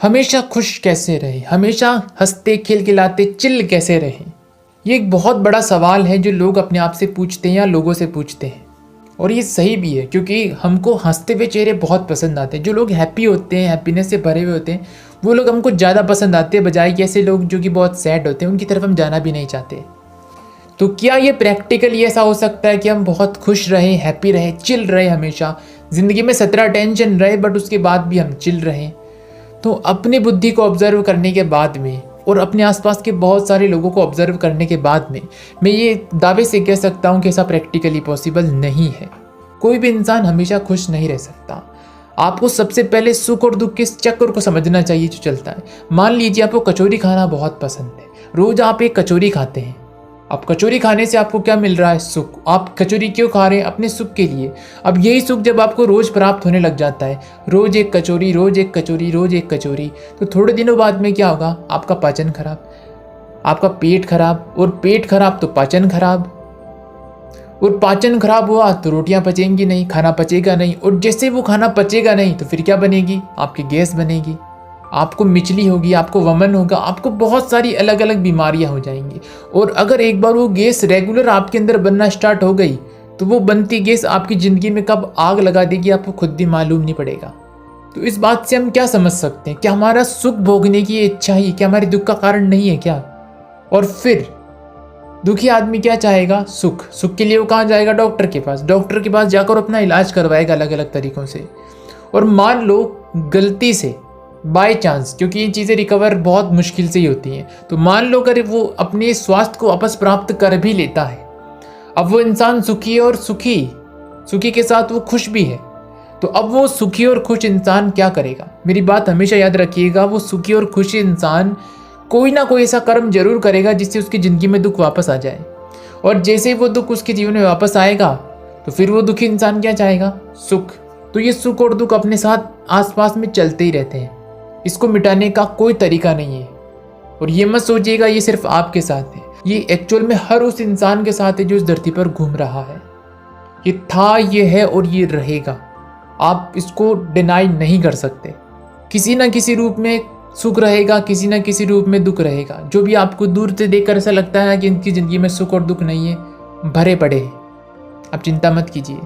हमेशा खुश कैसे रहें, हमेशा हंसते खिलखिलाते चिल कैसे रहें। ये एक बहुत बड़ा सवाल है जो लोग अपने आप से पूछते हैं या लोगों से पूछते हैं। और ये सही भी है क्योंकि हमको हंसते हुए चेहरे बहुत पसंद आते हैं। जो लोग हैप्पी होते हैं, हैप्पीनेस से भरे हुए होते हैं, वो लोग हमको ज़्यादा पसंद आते हैं, बजाय कि ऐसे लोग जो कि बहुत सैड होते हैं उनकी तरफ हम जाना भी नहीं चाहते। तो क्या ये प्रैक्टिकली ऐसा हो सकता है कि हम बहुत खुश रहें, हैप्पी रहें, चिल रहे, हमेशा ज़िंदगी में 17 टेंशन रहे बट उसके बाद भी हम चिल रहें? तो अपनी बुद्धि को ऑब्जर्व करने के बाद में और अपने आसपास के बहुत सारे लोगों को ऑब्जर्व करने के बाद में मैं ये दावे से कह सकता हूँ कि ऐसा प्रैक्टिकली पॉसिबल नहीं है। कोई भी इंसान हमेशा खुश नहीं रह सकता। आपको सबसे पहले सुख और दुख के इस चक्र को समझना चाहिए जो चलता है। मान लीजिए आपको कचौरी खाना बहुत पसंद है, रोज़ आप एक कचौरी खाते हैं। अब कचौरी खाने से आपको क्या मिल रहा है? सुख। आप कचौरी क्यों खा रहे हैं? अपने सुख के लिए। अब यही सुख जब आपको रोज़ प्राप्त होने लग जाता है, रोज़ एक कचौरी, रोज़ एक कचौरी, रोज़ एक कचौरी, तो थोड़े दिनों बाद में क्या होगा? आपका पाचन खराब, आपका पेट खराब, और पेट खराब तो पाचन खराब, और पाचन खराब हुआ तो रोटियां पचेंगी नहीं, खाना पचेगा नहीं, और जैसे वो खाना पचेगा नहीं तो फिर क्या बनेगी? आपकी गैस बनेगी, आपको मिचली होगी, आपको वमन होगा, आपको बहुत सारी अलग अलग बीमारियां हो जाएंगी। और अगर एक बार वो गैस रेगुलर आपके अंदर बनना स्टार्ट हो गई तो वो बनती गैस आपकी ज़िंदगी में कब आग लगा देगी आपको खुद भी मालूम नहीं पड़ेगा। तो इस बात से हम क्या समझ सकते हैं? क्या हमारा सुख भोगने की इच्छा ही क्या हमारे दुख का कारण नहीं है क्या? और फिर दुखी आदमी क्या चाहेगा? सुख। सुख के लिए वो कहाँ जाएगा? डॉक्टर के पास। डॉक्टर के पास जाकर अपना इलाज करवाएगा अलग अलग तरीक़ों से। और मान लो गलती से, बाय चांस, क्योंकि ये चीज़ें रिकवर बहुत मुश्किल से ही होती हैं, तो मान लो अगर वो अपने स्वास्थ्य को वापस प्राप्त कर भी लेता है, अब वो इंसान सुखी है और सुखी के साथ वो खुश भी है, तो अब वो सुखी और खुश इंसान क्या करेगा? मेरी बात हमेशा याद रखिएगा, वो सुखी और खुश इंसान कोई ना कोई ऐसा कर्म जरूर करेगा जिससे उसकी ज़िंदगी में दुख वापस आ जाए। और जैसे वो दुख उसके जीवन में वापस आएगा तो फिर वो दुखी इंसान क्या चाहेगा? सुख। तो ये सुख और दुख अपने साथ आसपास में चलते ही रहते हैं, इसको मिटाने का कोई तरीका नहीं है। और ये मत सोचिएगा ये सिर्फ आपके साथ है, ये एक्चुअल में हर उस इंसान के साथ है जो इस धरती पर घूम रहा है। ये था, ये है और ये रहेगा। आप इसको डिनाई नहीं कर सकते। किसी ना किसी रूप में सुख रहेगा, किसी ना किसी रूप में दुख रहेगा। जो भी आपको दूर से देखकर ऐसा लगता है कि इनकी ज़िंदगी में सुख और दुख नहीं है, भरे पड़े हैं, आप चिंता मत कीजिए।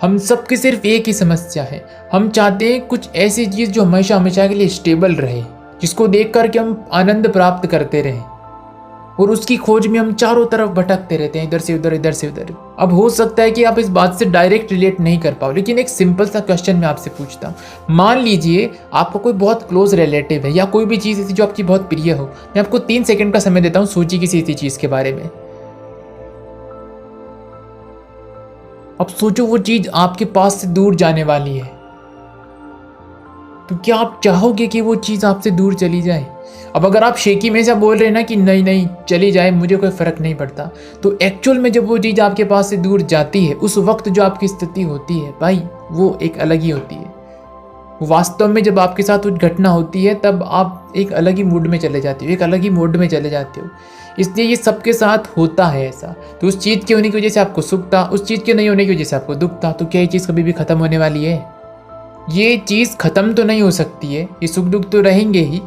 हम सबकी सिर्फ एक ही समस्या है, हम चाहते हैं कुछ ऐसी चीज़ जो हमेशा हमेशा के लिए स्टेबल रहे, जिसको देख कर के हम आनंद प्राप्त करते रहें, और उसकी खोज में हम चारों तरफ भटकते रहते हैं, इधर से उधर, इधर से उधर। अब हो सकता है कि आप इस बात से डायरेक्ट रिलेट नहीं कर पाओ, लेकिन एक सिंपल सा क्वेश्चन मैं आपसे पूछता हूँ। मान लीजिए आपका कोई बहुत क्लोज रिलेटिव है या कोई भी चीज़ ऐसी जो आपकी बहुत प्रिय हो। मैं आपको 3 सेकंड का समय देता हूँ, सोचिए किसी ऐसी चीज़ के बारे में। अब सोचो वो चीज़ आपके पास से दूर जाने वाली है, तो क्या आप चाहोगे कि वो चीज़ आपसे दूर चली जाए? अब अगर आप शेकी में से बोल रहे हैं ना कि नहीं नहीं चली जाए, मुझे कोई फ़र्क नहीं पड़ता, तो एक्चुअल में जब वो चीज़ आपके पास से दूर जाती है, उस वक्त जो आपकी स्थिति होती है भाई, वो एक अलग ही होती है। वास्तव में जब आपके साथ कुछ घटना होती है तब आप एक अलग ही मूड में चले जाते हो, एक अलग ही मोड में चले जाते हो। इसलिए ये सबके साथ होता है ऐसा। तो उस चीज़ के होने की वजह से आपको सुख था, उस चीज़ के नहीं होने की वजह से आपको दुख था। तो क्या ये चीज़ कभी भी ख़त्म होने वाली है? ये चीज़ ख़त्म तो नहीं हो सकती है, ये सुख दुख तो रहेंगे ही,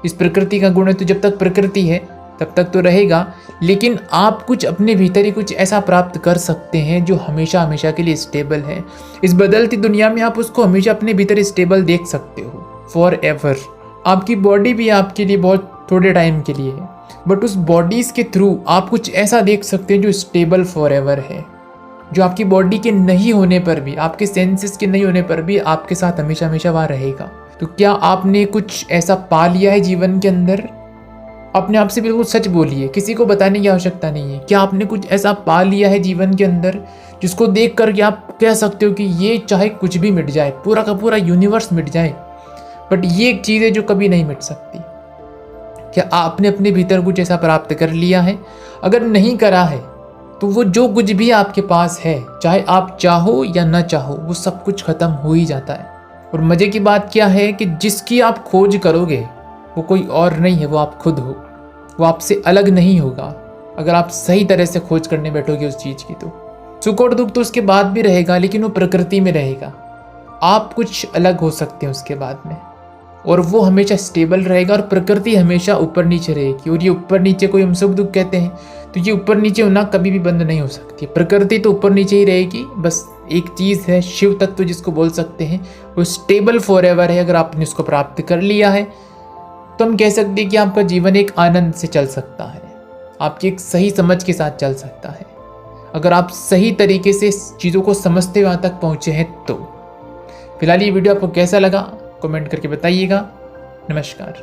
इस प्रकृति का गुण है, तो जब तक प्रकृति है तब तक तो रहेगा। लेकिन आप कुछ अपने भीतर ही कुछ ऐसा प्राप्त कर सकते हैं जो हमेशा हमेशा के लिए स्टेबल है। इस बदलती दुनिया में आप उसको हमेशा अपने भीतर स्टेबल देख सकते हो, फॉर एवर। आपकी बॉडी भी आपके लिए बहुत थोड़े टाइम के लिए है, बट उस बॉडीज़ के थ्रू आप कुछ ऐसा देख सकते हैं जो स्टेबल फॉर एवर है, जो आपकी बॉडी के नहीं होने पर भी, आपके सेंसेस के नहीं होने पर भी आपके साथ हमेशा हमेशा वहाँ रहेगा। तो क्या आपने कुछ ऐसा पा लिया है जीवन के अंदर? अपने आप से बिल्कुल सच बोलिए, किसी को बताने की आवश्यकता नहीं है। क्या आपने कुछ ऐसा पा लिया है जीवन के अंदर जिसको देख करके आप कह सकते हो कि ये चाहे कुछ भी मिट जाए, पूरा का पूरा यूनिवर्स मिट जाए, बट ये एक चीज़ है जो कभी नहीं मिट सकती? क्या आपने अपने भीतर कुछ ऐसा प्राप्त कर लिया है? अगर नहीं करा है तो वो जो कुछ भी आपके पास है, चाहे आप चाहो या ना चाहो, वो सब कुछ ख़त्म हो ही जाता है। और मज़े की बात क्या है कि जिसकी आप खोज करोगे वो कोई और नहीं है, वो आप खुद हो। वो आपसे अलग नहीं होगा अगर आप सही तरह से खोज करने बैठोगे उस चीज़ की। तो सुख और दुख तो उसके बाद भी रहेगा, लेकिन वो प्रकृति में रहेगा। आप कुछ अलग हो सकते हैं उसके बाद में। और वो हमेशा स्टेबल रहेगा और प्रकृति हमेशा ऊपर नीचे रहेगी। और ये ऊपर नीचे कोई हम सुख दुख कहते हैं, तो ये ऊपर नीचे होना कभी भी बंद नहीं हो सकती। प्रकृति तो ऊपर नीचे ही रहेगी, बस एक चीज़ है शिव तत्व जिसको बोल सकते हैं, वो स्टेबल फॉर एवर है। अगर आपने उसको प्राप्त कर लिया है तो हम कह सकते हैं कि आपका जीवन एक आनंद से चल सकता है, आपकी एक सही समझ के साथ चल सकता है, अगर आप सही तरीके से चीज़ों को समझते हुए वहाँ तक पहुँचे हैं तो। फिलहाल ये वीडियो आपको कैसा लगा कमेंट करके बताइएगा। नमस्कार।